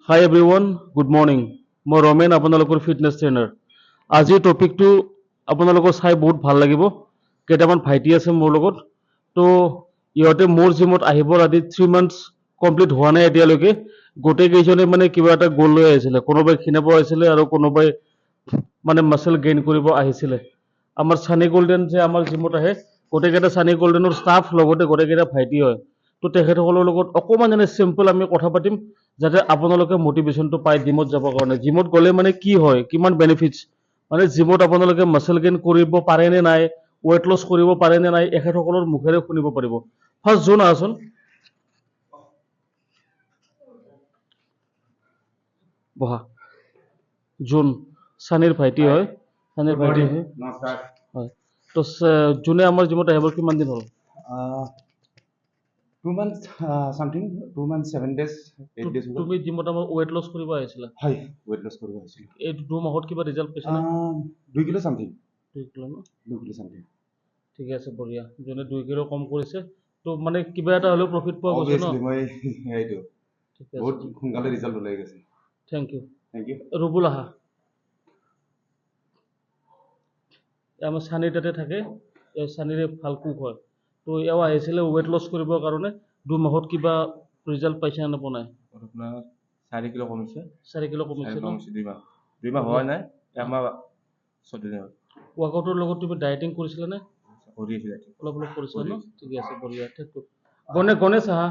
Hi everyone, good morning. মই ৰমেন আপোনালোকৰ fitness trainer. আজিৰ টপিকটো আপোনালোকৰ চাই বহুত ভাল লাগিব। কেইটামান ভাইটি আছে মোৰ লগত। তো ইহঁতে মোৰ জিমত আহিবৰ আজি 3 months কমপ্লিট হোৱা নাই এতিয়ালৈকে। গোটেই কেইজনে মানে কিবা এটা গ'ল লৈ আহিছিলে। কোনোবাই ক্ষীণাব আহিছিলে আৰু কোনোবাই মানে মাসল গেইন কৰিব আহিছিলে। আমাৰ ছানী গল্ডেন যে আমাৰ জিমত আহে, গোটেইকেইটা ছানী গল্ডেনৰ ষ্টাফ লগতে গোটেইকেইটা ভাইটি হয়। তো তেখেতসকলৰ লগত অকণমান এনে চিম্পল আমি কথা পাতিম যাতে আপোনালোকে মটিভেশ্যনটো পায় জিমত যাবৰ কাৰণে। জিমত গ'লে মানে কি হয়, কিমান বেনিফিটছ, মানে জিমত আপোনালোকে মাসল গেইন কৰিব পাৰে নে নাই, ৱেট লছ কৰিব পাৰে নে নাই, এখেতসকলৰ মুখেৰে শুনিব পাৰিব। ফাৰ্ষ্ট জোন আহচোন। বহা। জোন ছানীৰ ভাইটি হয়। ছানীৰ ভাইটি হয়। নমস্কাৰ। হয়। তো জোনে আমাৰ জিমত আহিবৰ কিমান দিন হ'ল? 2 months something, 2 months 7 days, 8 days তুমি জিমত আমাৰ ৱেট লছ কৰিব আহিছিলা। হয়, weight loss কৰিব আহিছিলোঁ। এই 2 মাহত কিবা ৰিজাল্ট পাইছানে? 2 কিলো something, 2 কিলো ন? 2 কিলো something। ঠিকে আছে, বঢ়িয়া। যোনে 2 কিলো কম কৰিছে তো মানে কিবা এটা হ'লেও প্ৰফিট পোৱা গৈছে ন? Obviously মই এইটো ঠিকে আছে, বহুত সোনকালে ৰিজাল্ট ওলাই গৈছে। Thank you. Thank you। ৰবুল আহা। আমাৰ ছানীৰ তাতে থাকে, ছানীৰে ভাল কুক হয়। তো এওঁ আহিছিলে ৱেট লছ কৰিবৰ কাৰণে। 2 মাহত কিবা ৰিজাল্ট পাইছে নে পোৱা নাই? আপোনাৰ 4 কিলো কমিছে। 4 কিলো কমিছে ন? 2 মাহ। 2 মাহ হোৱা নাই, একমাহ 14 দিন হ'ল। ৱৰ্কআউটৰ লগত তুমি ডায়েটিং কৰিছিলা নে? কৰি আছিলে। অলপ অলপ কৰিছিলা ন? ঠিকে আছে, বঢ়িয়া। Thank U. গণেশ আহা।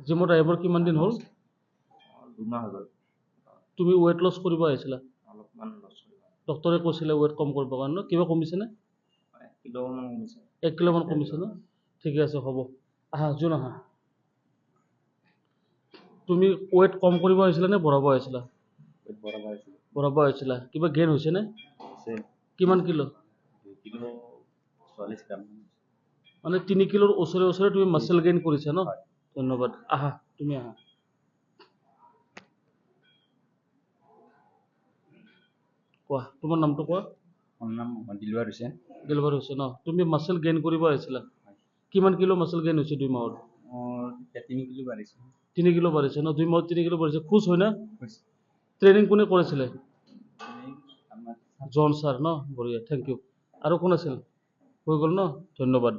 জিমত আহিবৰ কিমান দিন হ'ল? 2 মাহ হৈ গ'ল। তুমি ৱেট লছ কৰিব আহিছিলা? অলপমান লছ কৰিলোঁ। ডক্টৰে কৈছিলে ৱেট কম কৰিবৰ কাৰণে, কিবা কমিছেনে? 1 কিলোমান কমিছে। 1 কিলোমান কমিছে ন? ঠিকে আছে, হ'ব। আহা, জোন আহা। তুমি ৱেট কম কৰিব আহিছিলা নে বঢ়াব আহিছিলা? weight বঢ়াব আহিছিলোঁ। বঢ়াব আহিছিলা। কিবা গেইন হৈছেনে? আছে। কিমান কিলো? 2 কিলো 44 গ্ৰাম। মানে 3 কিলোৰ ওচৰে ওচৰে তুমি মাসল গেইন কৰিছা ন? হয়। ধন্যবাদ। আহা, তুমি আহা। কোৱা, তোমাৰ নামটো কোৱা। মোৰ নাম দিলৱাৰ হুছেইন। ডেলিভাৰ হৈছে ন? তুমি মাসল গেইন কৰিব আহিছিলা? কিমান কিলো মাসল গেইন হৈছে 2 মাহত? মোৰ 3 কিলো বাঢ়িছে। 3 কিলো বাঢ়িছে ন? 2 মাহত 3 কিলো বাঢ়িছে। খুশ হয় না? হৈছে। ট্ৰেইনিং কোনে কৰিছিলে? আমাৰ জন ছাৰ ন? বঢ়িয়া, থেংক ইউ। আৰু কোন আছিল? হৈ গ'ল ন? ধন্যবাদ।